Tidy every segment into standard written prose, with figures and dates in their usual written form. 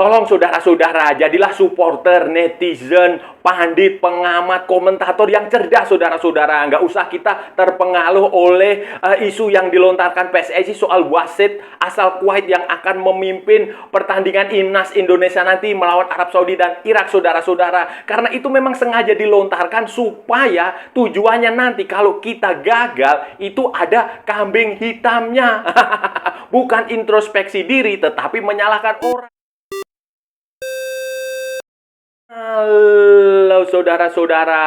Tolong saudara-saudara, jadilah supporter, netizen, pandit, pengamat, komentator yang cerdas saudara-saudara. Nggak usah kita terpengaruh oleh isu yang dilontarkan PSSI soal wasit asal Kuwait yang akan memimpin pertandingan Timnas Indonesia nanti melawan Arab Saudi dan Irak saudara-saudara. Karena itu memang sengaja dilontarkan supaya tujuannya nanti kalau kita gagal itu ada kambing hitamnya. Bukan introspeksi diri tetapi menyalahkan orang. Halo saudara-saudara,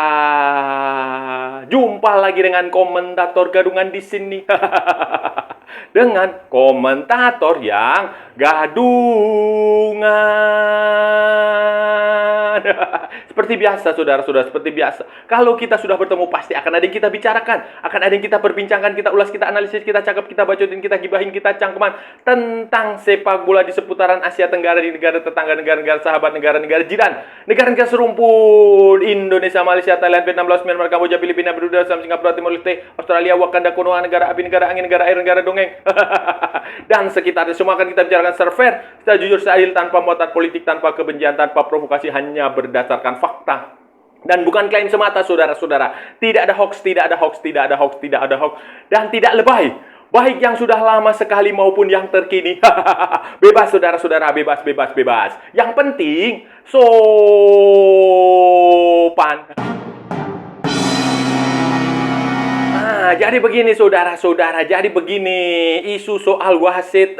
jumpa lagi dengan komentator gadungan di sini. Dengan komentator yang gadungan. Seperti biasa saudara-saudara, seperti biasa. Kalau kita sudah bertemu pasti akan ada yang kita bicarakan, akan ada yang kita perbincangkan, kita ulas, kita analisis, kita cakap, kita bacotin, kita gibahin, kita cangkeman tentang sepak bola di seputaran Asia Tenggara, di negara tetangga, negara-negara sahabat, negara-negara jiran, negara-negara serumpun Indonesia, Malaysia, Thailand, Vietnam, Laos, Myanmar, Kamboja, Filipina, Brunei, Singapura, Timor Leste, Australia, Wakanda, Konoha, negara api, negara angin, negara air, negara dongeng dan sekitarnya. Semua akan kita bicarakan secara fair, secara jujur, secara adil, tanpa muatan politik, tanpa kebencian, tanpa provokasi, hanya berdasarkan fakta dan bukan klaim semata saudara-saudara. Tidak ada hoax, tidak ada hoax, tidak ada hoax, tidak ada hoax, dan tidak lebay, baik yang sudah lama sekali maupun yang terkini. Bebas saudara-saudara, bebas, bebas, bebas. Yang penting sopan. Nah, jadi begini saudara-saudara, jadi begini isu soal wasit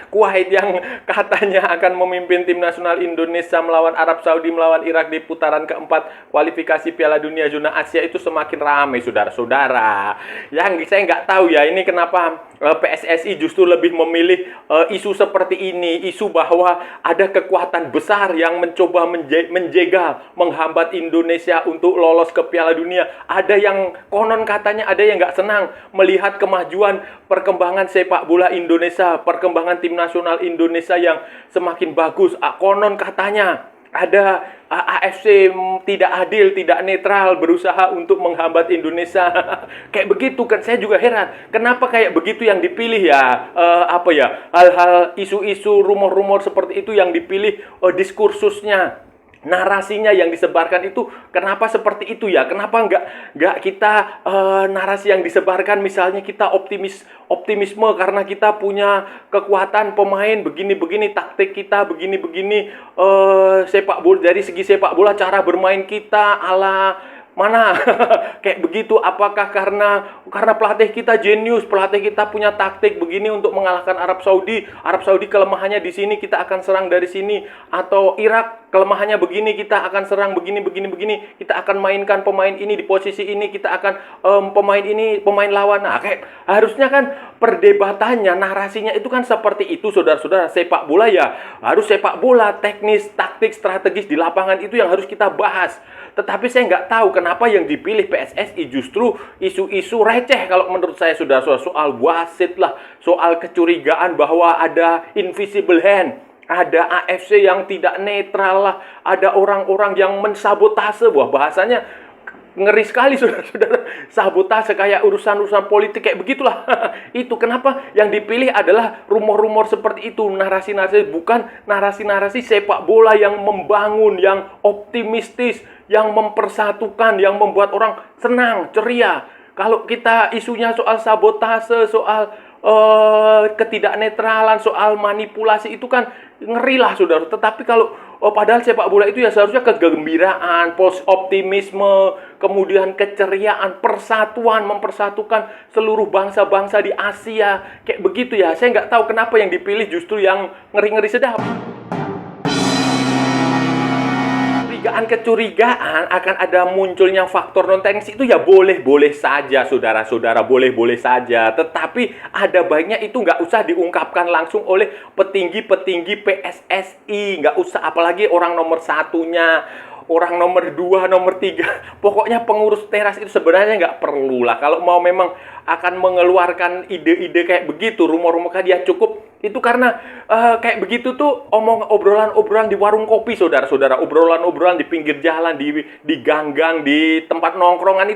Kuwait yang katanya akan memimpin tim nasional Indonesia melawan Arab Saudi, melawan Irak di putaran keempat kualifikasi Piala Dunia zona Asia itu semakin ramai saudara-saudara. Yang saya nggak tahu ya ini kenapa PSSI justru lebih memilih isu seperti ini, isu bahwa ada kekuatan besar yang mencoba menjegal, menghambat Indonesia untuk lolos ke Piala Dunia. Ada yang konon katanya ada yang nggak senang melihat kemajuan perkembangan sepak bola Indonesia, perkembangan tim nasional Indonesia yang semakin bagus. Konon katanya ada AFC tidak adil, tidak netral, berusaha untuk menghambat Indonesia. Kayak begitu kan, saya juga heran. Kenapa kayak begitu yang dipilih ya? Hal-hal isu-isu, rumor-rumor seperti itu yang dipilih diskursusnya. Narasinya yang disebarkan itu kenapa seperti itu ya? Kenapa nggak kita narasi yang disebarkan misalnya kita optimisme karena kita punya kekuatan pemain begini-begini, taktik kita begini-begini, sepak bola dari segi sepak bola cara bermain kita ala mana kayak begitu. Apakah karena pelatih kita jenius, pelatih kita punya taktik begini untuk mengalahkan Arab Saudi kelemahannya di sini, kita akan serang dari sini, atau Irak kelemahannya begini, kita akan serang begini, kita akan mainkan pemain ini di posisi ini, kita akan pemain lawan. Nah, kayak harusnya kan perdebatannya, narasinya itu kan seperti itu saudara-saudara. Sepak bola ya harus sepak bola, teknis, taktik, strategis di lapangan itu yang harus kita bahas. Tetapi saya nggak tahu kenapa yang dipilih PSSI justru isu-isu receh kalau menurut saya saudara-saudara, soal wasit lah, soal kecurigaan bahwa ada invisible hand, ada AFC yang tidak netral lah, ada orang-orang yang mensabotase. Wah, bahasanya ngeri sekali saudara-saudara, sabotase kayak urusan-urusan politik kayak begitulah. Itu kenapa yang dipilih adalah rumor-rumor seperti itu, narasi-narasi, bukan narasi-narasi sepak bola yang membangun, yang optimistis, yang mempersatukan, yang membuat orang senang, ceria. Kalau kita isunya soal sabotase, soal ketidaknetralan, soal manipulasi, itu kan ngeri lah saudara. Tetapi kalau padahal sepak bola itu ya seharusnya kegembiraan, optimisme, kemudian keceriaan, persatuan, mempersatukan seluruh bangsa-bangsa di Asia, kayak begitu ya. Saya nggak tahu kenapa yang dipilih justru yang ngeri-ngeri sedap. Kecurigaan akan ada munculnya faktor non-teknis itu ya boleh-boleh saja saudara-saudara, boleh-boleh saja. Tetapi ada baiknya itu nggak usah diungkapkan langsung oleh petinggi-petinggi PSSI. Nggak usah, apalagi orang nomor satunya, orang nomor 2, nomor 3. Pokoknya pengurus teras itu sebenarnya nggak perlu lah. Kalau mau memang akan mengeluarkan ide-ide kayak begitu, rumor-rumor dia cukup itu karena kayak begitu tuh obrolan-obrolan di warung kopi saudara-saudara, obrolan-obrolan di pinggir jalan, di ganggang, di tempat tongkrongan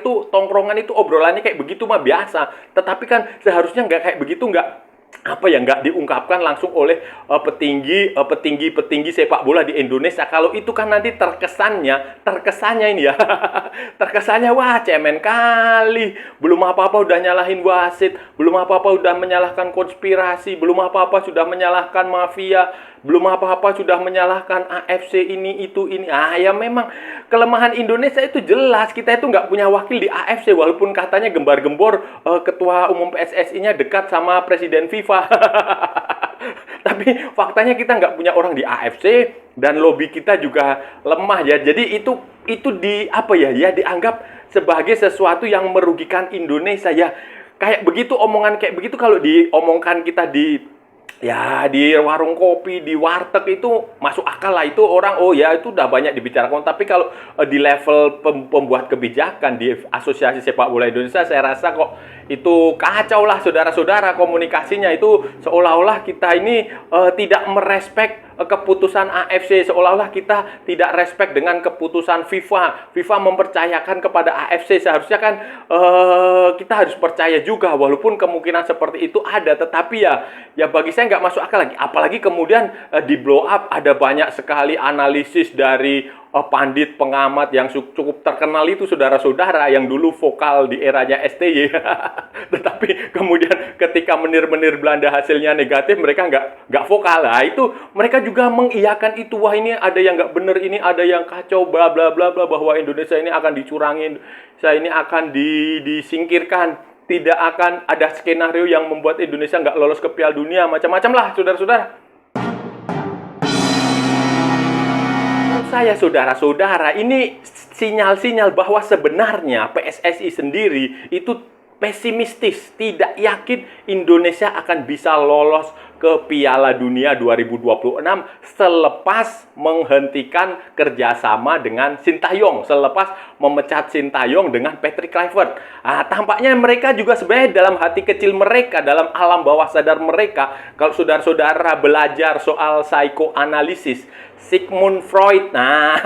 itu obrolannya kayak begitu mah biasa. Tetapi kan seharusnya nggak kayak begitu, nggak apa ya, nggak diungkapkan langsung oleh petinggi sepak bola di Indonesia. Kalau itu kan nanti terkesannya ini ya, terkesannya wah cemen kali, belum apa-apa udah nyalahin wasit, belum apa-apa udah menyalahkan konspirasi, belum apa-apa sudah menyalahkan mafia, belum apa-apa sudah menyalahkan AFC ini itu ini. Ah ya memang kelemahan Indonesia itu jelas, kita itu nggak punya wakil di AFC walaupun katanya gembar-gembor ketua umum PSSI-nya dekat sama presiden FIFA. Tapi faktanya kita nggak punya orang di AFC dan lobby kita juga lemah ya. Jadi itu di apa ya, ya dianggap sebagai sesuatu yang merugikan Indonesia ya. Kayak begitu, omongan kayak begitu kalau diomongkan kita di warung kopi, di warteg itu masuk akal lah, itu orang oh ya itu udah banyak dibicarakan. Tapi kalau di level pembuat kebijakan di Asosiasi Sepak Bola Indonesia, saya rasa kok itu kacau lah saudara-saudara, komunikasinya itu seolah-olah kita ini tidak merespek keputusan AFC, seolah-olah kita tidak respect dengan keputusan FIFA. FIFA mempercayakan kepada AFC, seharusnya kan kita harus percaya juga walaupun kemungkinan seperti itu ada, tetapi ya bagi saya nggak masuk akal lagi. Apalagi kemudian di blow up, ada banyak sekali analisis dari pandit pengamat yang cukup terkenal itu saudara-saudara yang dulu vokal di eranya STY. Tetapi kemudian ketika menir-menir Belanda hasilnya negatif, mereka nggak vokal. Nah, itu mereka juga mengiyakan itu. Wah ini ada yang nggak bener, ini ada yang kacau, bla bla bla bla, bahwa Indonesia ini akan dicurangin, saya ini akan disingkirkan, tidak akan ada skenario yang membuat Indonesia nggak lolos ke Piala Dunia, macam-macam lah saudara-saudara. Saya saudara-saudara, ini sinyal-sinyal bahwa sebenarnya PSSI sendiri itu pesimistis, tidak yakin Indonesia akan bisa lolos ke Piala Dunia 2026 selepas menghentikan kerjasama dengan Sintayong, selepas memecat Sintayong dengan Patrick Kluivert. Tampaknya mereka juga sebenarnya dalam hati kecil mereka, dalam alam bawah sadar mereka, kalau saudara-saudara belajar soal psikoanalisis, Sigmund Freud, nah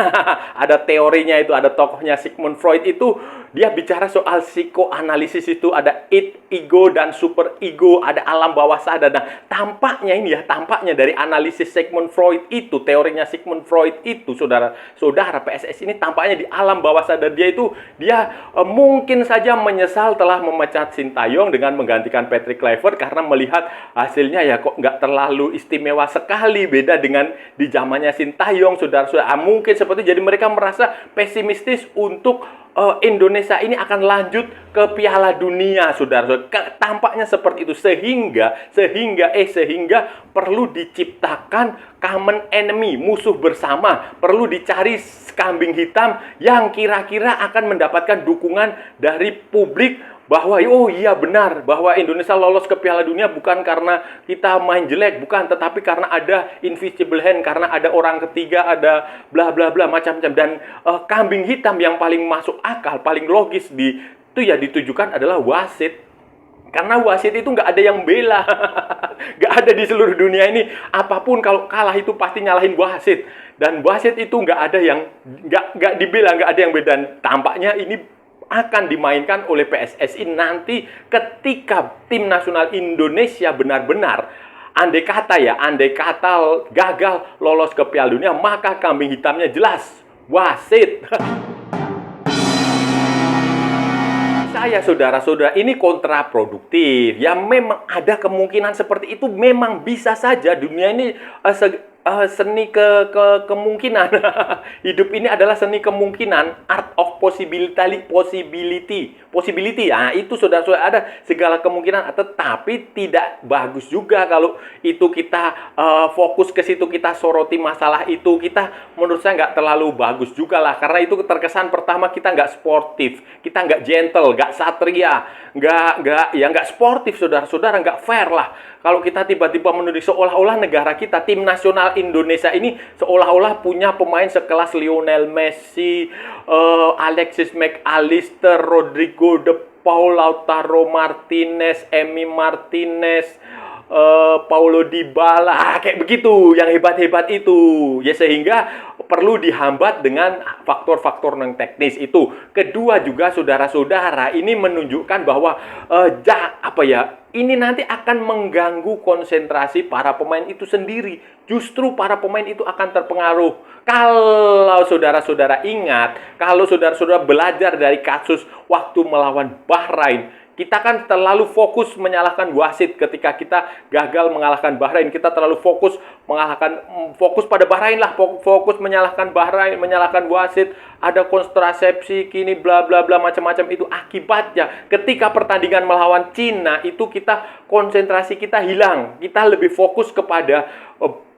ada teorinya itu, ada tokohnya Sigmund Freud itu, dia bicara soal psikoanalisis itu ada id, ego, dan super ego, ada alam bawah sadar. Nah, tampaknya dari analisis Sigmund Freud itu, teorinya Sigmund Freud itu, saudara-saudara, PSSI ini tampaknya di alam bawah sadar dia itu, dia mungkin saja menyesal telah memecat Sintayong dengan menggantikan Patrick Kluivert karena melihat hasilnya ya kok nggak terlalu istimewa sekali, beda dengan di zamannya Sintayong, saudara-saudara. Mungkin seperti jadi mereka merasa pesimistis untuk Indonesia ini akan lanjut ke Piala Dunia, saudara-saudara. Tampaknya seperti itu, sehingga perlu diciptakan common enemy, musuh bersama, perlu dicari kambing hitam yang kira-kira akan mendapatkan dukungan dari publik bahwa oh iya benar bahwa Indonesia lolos ke Piala Dunia bukan karena kita main jelek, bukan, tetapi karena ada invisible hand, karena ada orang ketiga, ada bla bla bla macam-macam. Dan kambing hitam yang paling masuk akal, paling logis itu ya ditujukan adalah wasit. Karena wasit itu nggak ada yang bela. Nggak ada di seluruh dunia ini. Apapun kalau kalah itu pasti nyalahin wasit. Dan wasit itu nggak ada yang nggak dibela, nggak ada yang beda. Dan tampaknya ini akan dimainkan oleh PSSI nanti ketika tim nasional Indonesia benar-benar andai kata gagal lolos ke Piala Dunia, maka kambing hitamnya jelas wasit. Saya saudara-saudara, ini kontraproduktif. Ya memang ada kemungkinan seperti itu, memang bisa saja dunia ini seni kemungkinan. Hidup ini adalah seni kemungkinan, art of possibility. Nah, itu saudara-saudara, ada segala kemungkinan, tetapi tidak bagus juga kalau itu kita fokus ke situ, kita soroti masalah itu. Kita menurut saya nggak terlalu bagus juga lah, karena itu terkesan pertama kita nggak sportif, kita nggak gentle, nggak satria, nggak sportif, saudara-saudara, nggak fair lah. Kalau kita tiba-tiba menuduh seolah-olah negara kita, tim nasional Indonesia ini seolah-olah punya pemain sekelas Lionel Messi, Alexis McAllister, Rodrigo De Paul, Lautaro Martinez, Emi Martinez, Paulo Dybala, kayak begitu, yang hebat-hebat itu. Ya sehingga perlu dihambat dengan faktor-faktor non teknis itu. Kedua juga saudara-saudara, ini menunjukkan bahwa ini nanti akan mengganggu konsentrasi para pemain itu sendiri. Justru para pemain itu akan terpengaruh. Kalau saudara-saudara ingat, kalau saudara-saudara belajar dari kasus waktu melawan Bahrain, kita kan terlalu fokus menyalahkan wasit ketika kita gagal mengalahkan Bahrain. Kita terlalu fokus pada Bahrain lah, fokus menyalahkan Bahrain, menyalahkan wasit, ada kontrasepsi, kini bla bla bla macam-macam itu. Akibatnya ketika pertandingan melawan Cina itu konsentrasi kita hilang. Kita lebih fokus kepada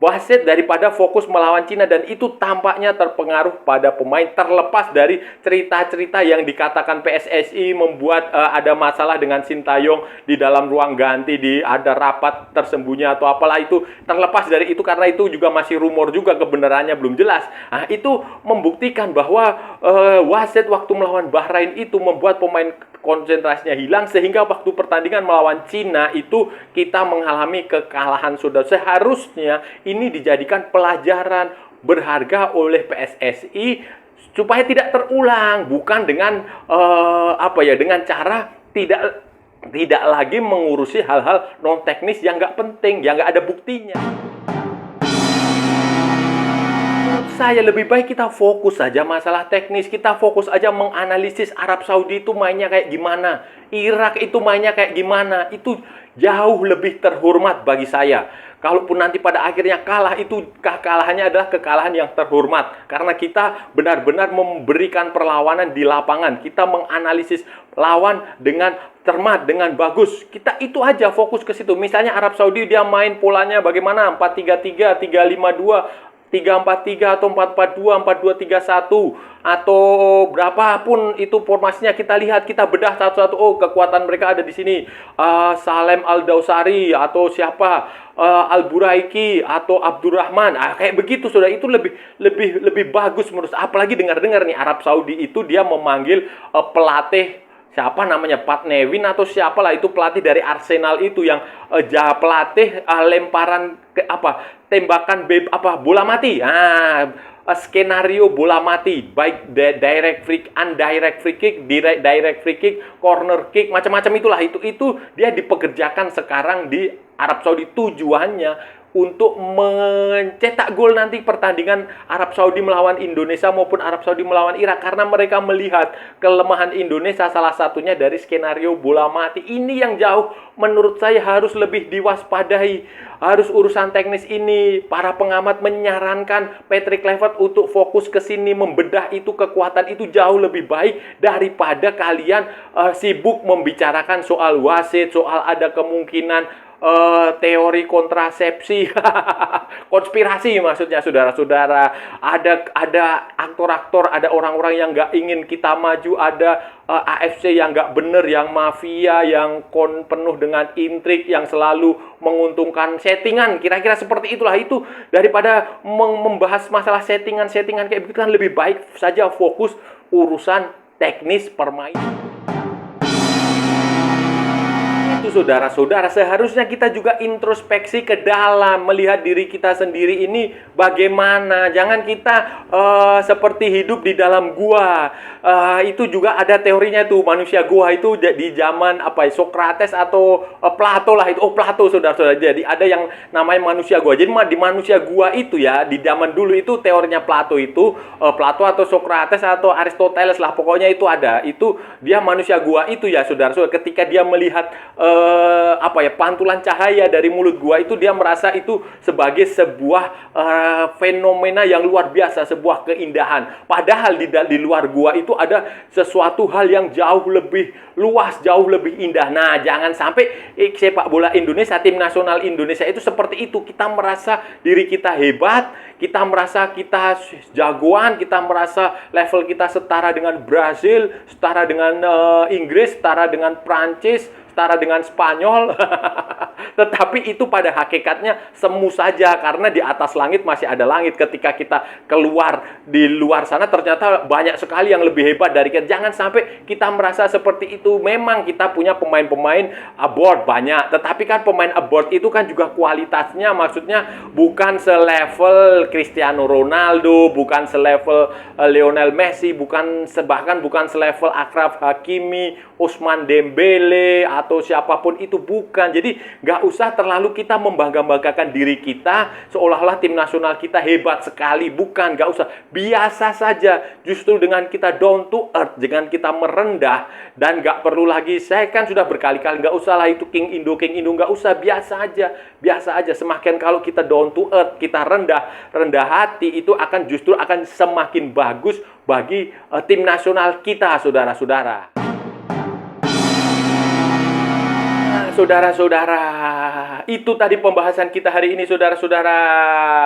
wasit daripada fokus melawan Cina, dan itu tampaknya terpengaruh pada pemain, terlepas dari cerita-cerita yang dikatakan PSSI membuat ada masalah dengan Sintayong di dalam ruang ganti, ada rapat tersembunyi atau apalah itu. Terlepas dari itu, karena itu juga masih rumor juga, kebenarannya belum jelas. Nah, itu membuktikan bahwa wasit waktu melawan Bahrain itu membuat pemain konsentrasinya hilang, sehingga waktu pertandingan melawan Cina itu kita mengalami kekalahan. Saudara, seharusnya ini dijadikan pelajaran berharga oleh PSSI supaya tidak terulang, bukan dengan dengan cara tidak lagi mengurusi hal-hal non teknis yang nggak penting, yang nggak ada buktinya. Saya lebih baik kita fokus saja masalah teknis, kita fokus aja menganalisis Arab Saudi itu mainnya kayak gimana, Irak itu mainnya kayak gimana. Itu jauh lebih terhormat bagi saya. Kalaupun nanti pada akhirnya kalah, itu kekalahannya adalah kekalahan yang terhormat, karena kita benar-benar memberikan perlawanan di lapangan. Kita menganalisis lawan dengan cermat, dengan bagus. Kita itu aja fokus ke situ. Misalnya Arab Saudi dia main polanya bagaimana, 4-3-3, 3-5-2, 3-4-3 atau 4-4-2, 4-2-3-1, atau berapapun itu formasinya, kita lihat, kita bedah satu-satu. Oh, kekuatan mereka ada di sini. Salem Al-Dausari atau siapa, Al-Buraiki atau Abdurrahman. Kayak begitu, saudara, itu lebih bagus menurut saya. Apalagi dengar-dengar nih Arab Saudi itu dia memanggil pelatih siapa namanya, Pat Nevin atau siapalah itu, pelatih dari Arsenal itu yang pelatih lemparan tembakan bola mati. Skenario bola mati, baik direct free, indirect free kick, direct free kick, corner kick, macam-macam itulah. Itu dia dipekerjakan sekarang di Arab Saudi. Tujuannya untuk mencetak gol nanti pertandingan Arab Saudi melawan Indonesia maupun Arab Saudi melawan Irak, karena mereka melihat kelemahan Indonesia salah satunya dari skenario bola mati. Ini yang jauh menurut saya harus lebih diwaspadai. Harus urusan teknis ini, para pengamat menyarankan Patrick Kluivert untuk fokus ke sini, membedah itu, kekuatan itu jauh lebih baik daripada kalian sibuk membicarakan soal wasit, soal ada kemungkinan teori kontrasepsi, konspirasi maksudnya, saudara-saudara. Ada aktor-aktor, ada orang-orang yang nggak ingin kita maju, ada AFC yang nggak bener, yang mafia, yang penuh dengan intrik, yang selalu menguntungkan settingan, kira-kira seperti itulah. Itu daripada membahas masalah settingan kayak begitu, kan lebih baik saja fokus urusan teknis permainan. Saudara-saudara, seharusnya kita juga introspeksi ke dalam, melihat diri kita sendiri ini bagaimana. Jangan kita seperti hidup di dalam gua. Itu juga ada teorinya tuh, manusia gua itu di zaman Sokrates atau Plato lah itu. Oh, Plato, saudara-saudara. Jadi ada yang namanya manusia gua. Jadi di manusia gua itu ya, di zaman dulu itu teorinya Plato itu, Plato atau Sokrates atau Aristoteles lah, pokoknya itu ada. Itu dia manusia gua itu ya, saudara-saudara. Ketika dia melihat pantulan cahaya dari mulut gua itu, dia merasa itu sebagai sebuah fenomena yang luar biasa, sebuah keindahan. Padahal di luar gua itu ada sesuatu hal yang jauh lebih luas, jauh lebih indah. Nah, jangan sampai sepak bola Indonesia, tim nasional Indonesia itu seperti itu. Kita merasa diri kita hebat, kita merasa kita jagoan, kita merasa level kita setara dengan Brazil, setara dengan Inggris, setara dengan Prancis, setara dengan Spanyol. Tetapi itu pada hakikatnya semu saja, karena di atas langit masih ada langit. Ketika kita keluar di luar sana, ternyata banyak sekali yang lebih hebat dari kita. Jangan sampai kita merasa seperti itu. Memang kita punya pemain-pemain abroad banyak, tetapi kan pemain abroad itu kan juga kualitasnya, maksudnya bukan selevel Cristiano Ronaldo, bukan selevel Lionel Messi, bahkan bukan selevel Achraf Hakimi, Ousmane Dembele, atau siapapun itu, bukan. Jadi nggak usah terlalu kita membangga-banggakan diri kita seolah-olah tim nasional kita hebat sekali. Bukan, nggak usah. Biasa saja. Justru dengan kita down to earth, dengan kita merendah, dan nggak perlu lagi, saya kan sudah berkali-kali, nggak usah lah itu King Indo, nggak usah. Biasa aja, biasa aja. Semakin kalau kita down to earth, kita rendah hati, itu justru akan semakin bagus bagi tim nasional kita, saudara-saudara. Saudara-saudara, itu tadi pembahasan kita hari ini, saudara-saudara.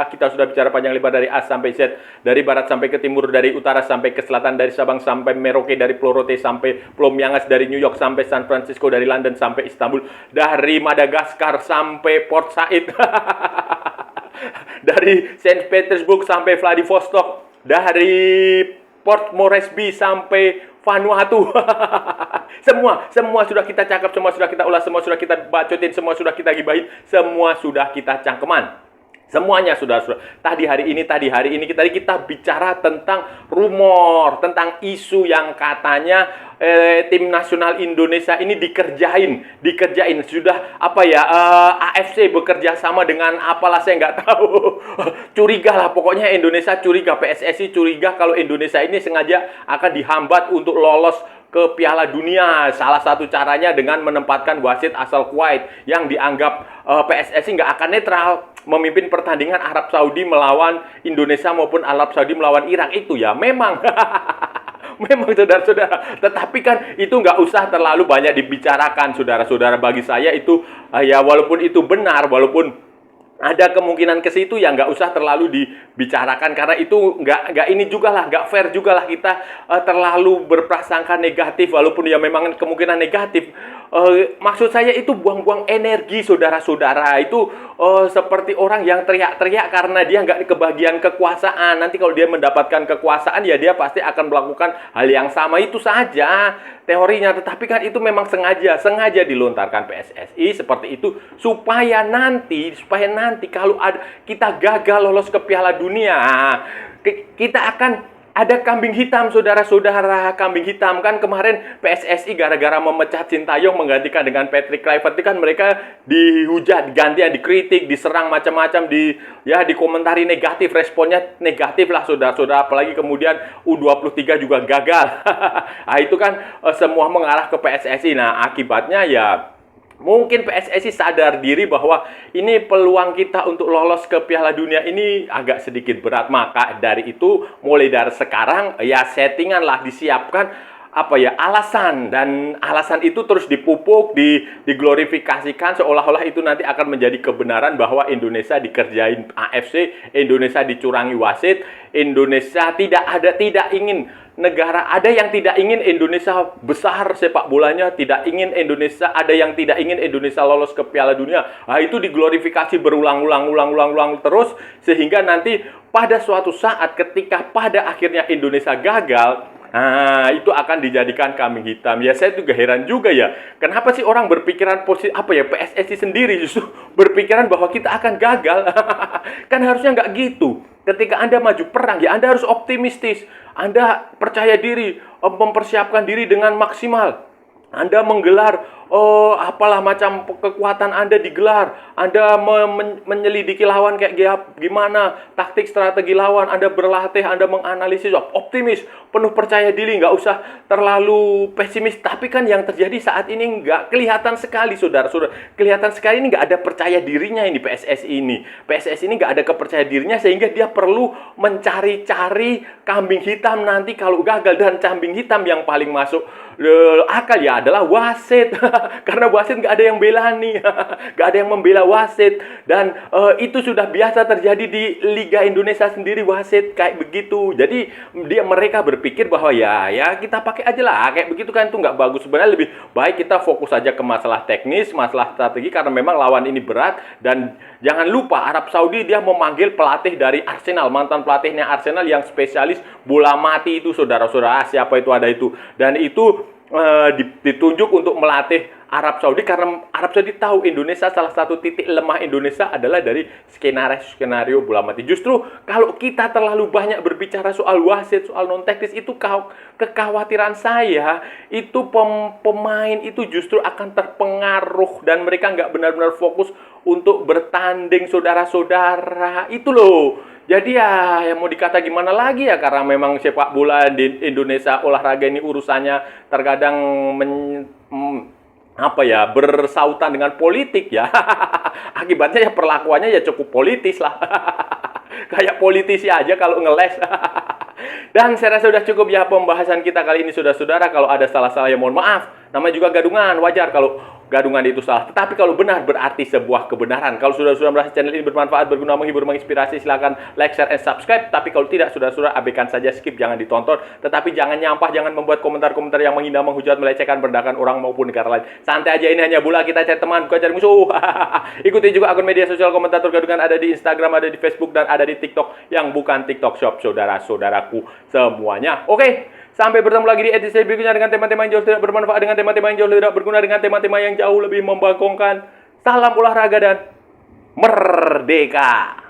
Kita sudah bicara panjang lebar dari A sampai Z, dari barat sampai ke timur, dari utara sampai ke selatan, dari Sabang sampai Merauke, dari Pulau Rote sampai Pulau Miangas, dari New York sampai San Francisco, dari London sampai Istanbul, dari Madagaskar sampai Port Said, dari Saint Petersburg sampai Vladivostok, dari Port Moresby sampai Vanuatu. Semua sudah kita cakap, semua sudah kita ulas, semua sudah kita bacotin, semua sudah kita gibahin, semua sudah kita cangkeman. Semuanya sudah. Tadi hari ini kita bicara tentang rumor, tentang isu yang katanya tim nasional Indonesia ini dikerjain. Sudah AFC bekerja sama dengan apalah, saya nggak tahu. Curiga lah, pokoknya Indonesia curiga, PSSI curiga kalau Indonesia ini sengaja akan dihambat untuk lolos ke Piala Dunia. Salah satu caranya dengan menempatkan wasit asal Kuwait yang dianggap PSSI nggak akan netral memimpin pertandingan Arab Saudi melawan Indonesia maupun Arab Saudi melawan Irak. Itu ya memang memang, saudara-saudara. Tetapi kan itu nggak usah terlalu banyak dibicarakan, saudara-saudara. Bagi saya itu ya walaupun itu benar, walaupun ada kemungkinan ke situ, ya nggak usah terlalu dibicarakan, karena itu nggak ini juga lah, nggak fair juga lah kita terlalu berprasangka negatif walaupun ya memang kemungkinan negatif. Maksud saya itu buang-buang energi, saudara-saudara. Itu seperti orang yang teriak-teriak karena dia nggak kebagian kekuasaan. Nanti kalau dia mendapatkan kekuasaan, ya dia pasti akan melakukan hal yang sama. Itu saja teorinya. Tetapi kan itu memang sengaja dilontarkan PSSI seperti itu supaya nanti kalau kita gagal lolos ke Piala Dunia, kita akan ada kambing hitam, saudara-saudara. Kambing hitam kan kemarin PSSI gara-gara memecat Sintayong menggantikan dengan Patrick Kluivert, kan mereka dihujat, gantian, dikritik, diserang macam-macam, dikomentari negatif, responnya negatif lah, saudara-saudara. Apalagi kemudian U23 juga gagal. Nah, itu kan semua mengarah ke PSSI. Nah, akibatnya ya mungkin PSSI sadar diri bahwa ini peluang kita untuk lolos ke Piala Dunia ini agak sedikit berat. Maka dari itu, mulai dari sekarang ya settingan lah, disiapkan alasan, dan alasan itu terus dipupuk, diglorifikasikan seolah-olah itu nanti akan menjadi kebenaran bahwa Indonesia dikerjain AFC, Indonesia dicurangi wasit, Indonesia tidak ingin negara, ada yang tidak ingin Indonesia besar sepak bolanya, ada yang tidak ingin Indonesia lolos ke Piala Dunia. Nah, itu diglorifikasi berulang-ulang terus, sehingga nanti pada suatu saat ketika pada akhirnya Indonesia gagal, nah, itu akan dijadikan kambing hitam. Ya, saya juga heran juga ya. Kenapa sih orang berpikiran PSSI sendiri justru berpikiran bahwa kita akan gagal? Kan harusnya nggak gitu. Ketika Anda maju perang, ya Anda harus optimistis. Anda percaya diri, mempersiapkan diri dengan maksimal. Anda menggelar macam kekuatan Anda digelar. Anda menyelidiki lawan kayak gimana, taktik strategi lawan, Anda berlatih, Anda menganalisis, optimis, penuh percaya diri, nggak usah terlalu pesimis. Tapi kan yang terjadi saat ini nggak kelihatan sekali, saudara-saudara. Kelihatan sekali ini nggak ada percaya dirinya ini PSSI ini. PSSI ini nggak ada kepercaya dirinya, sehingga dia perlu mencari-cari kambing hitam nanti kalau gagal. Dan kambing hitam yang paling masuk akal ya adalah wasit. Karena wasit nggak ada yang bela nih. Nggak ada yang membela wasit. Dan itu sudah biasa terjadi di Liga Indonesia sendiri, wasit kayak begitu. Jadi mereka berpikir bahwa ya kita pakai aja lah kayak begitu kan, itu nggak bagus. Sebenarnya lebih baik kita fokus aja ke masalah teknis, masalah strategi, karena memang lawan ini berat. Dan jangan lupa Arab Saudi dia memanggil pelatih dari Arsenal, mantan pelatihnya Arsenal yang spesialis bola mati itu, saudara-saudara. Siapa itu, ada itu. Dan itu ditunjuk untuk melatih Arab Saudi karena Arab Saudi tahu Indonesia, salah satu titik lemah Indonesia adalah dari skenario bola mati. Justru kalau kita terlalu banyak berbicara soal wasit, soal non teknis, itu kekhawatiran saya itu pemain itu justru akan terpengaruh dan mereka nggak benar-benar fokus untuk bertanding, saudara-saudara. Itu loh. Jadi ya mau dikata gimana lagi ya, karena memang sepak bola di Indonesia, olahraga ini urusannya terkadang bersautan dengan politik ya. Akibatnya ya perlakuannya ya cukup politis lah. Kayak politisi aja kalau ngeles. Dan saya rasa sudah cukup ya pembahasan kita kali ini, saudara-saudara. Kalau ada salah-salah ya mohon maaf. Namanya juga gadungan, wajar kalau gadungan itu salah. Tetapi kalau benar berarti sebuah kebenaran. Kalau saudara-saudara merasa channel ini bermanfaat, berguna, menghibur, menginspirasi, silakan like, share, and subscribe. Tapi kalau tidak, saudara-saudara abaikan saja, skip, jangan ditonton. Tetapi jangan nyampah, jangan membuat komentar-komentar yang menghina, menghujat, melecehkan, merendahkan orang maupun negara lain. Santai aja, ini hanya bola, kita cari teman, bukan cari musuh. Ikuti juga akun media sosial komentator gadungan, ada di Instagram, ada di Facebook, dan ada di TikTok yang bukan TikTok Shop, saudara-saudaraku semuanya. Oke. Sampai bertemu lagi di edisi berikutnya dengan tema-tema yang jauh tidak bermanfaat, dengan tema-tema yang jauh tidak berguna, dengan tema-tema yang jauh lebih membangkongkan. Salam olahraga dan merdeka!